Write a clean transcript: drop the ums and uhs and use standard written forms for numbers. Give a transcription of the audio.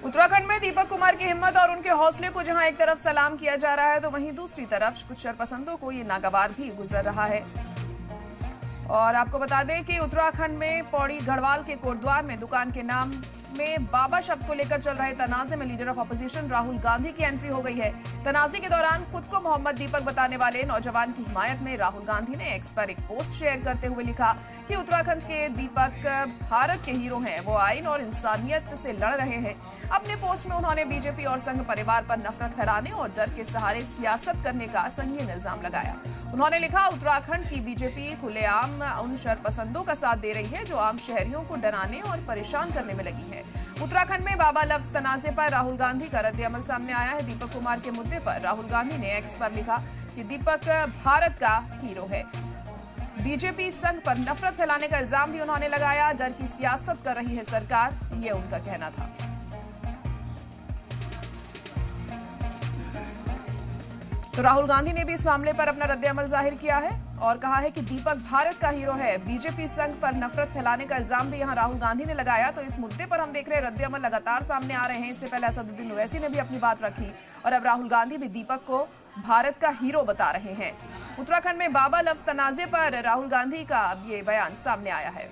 उत्तराखंड में दीपक कुमार की हिम्मत और उनके हौसले को जहां एक तरफ सलाम किया जा रहा है, तो वहीं दूसरी तरफ कुछ शरपसंदों को ये नागवार भी गुजर रहा है। और आपको बता दें कि उत्तराखंड में पौड़ी गढ़वाल के कोटद्वार में दुकान के नाम में बाबा शब्द को लेकर चल रहे तनाजे में leader of opposition Rahul Gandhi की एंट्री हो गई है। तनाजे के दौरान खुद को मोहम्मद दीपक बताने वाले नौजवान की हिमायत में राहुल गांधी ने एक्स पर एक पोस्ट शेयर करते हुए लिखा कि उत्तराखंड के दीपक भारत के हीरो हैं, वो आइन और इंसानियत से लड़ रहे हैं। अपने पोस्ट में उन्होंने बीजेपी और संघ परिवार पर नफरत फैलाने और डर के सहारे सियासत करने का संगीन इल्जाम लगाया। उन्होंने लिखा, उत्तराखंड की बीजेपी खुलेआम उन शरपसंदों का साथ दे रही है जो आम शहरियों को डराने और परेशान करने में लगी है। उत्तराखंड में बाबा लफ्ज तनाजे पर राहुल गांधी का रद्द-ए-अमल सामने आया है। दीपक कुमार के मुद्दे पर राहुल गांधी ने एक्स पर लिखा कि दीपक भारत का हीरो है। बीजेपी संघ पर नफरत फैलाने का इल्जाम भी उन्होंने लगाया। डर की सियासत कर रही है सरकार, ये उनका कहना था। तो राहुल गांधी ने भी इस मामले पर अपना रद्द-ए-अमल जाहिर किया है और कहा है कि दीपक भारत का हीरो है। बीजेपी संघ पर नफरत फैलाने का इल्जाम भी यहां राहुल गांधी ने लगाया। तो इस मुद्दे पर हम देख रहे हैं रद्द-ए-अमल लगातार सामने आ रहे हैं। इससे पहले असदुद्दीन ओवैसी ने भी अपनी बात रखी और अब राहुल गांधी भी दीपक को भारत का हीरो बता रहे हैं। उत्तराखंड में बाबा लफ्ज तनाजे पर राहुल गांधी का अब ये बयान सामने आया है।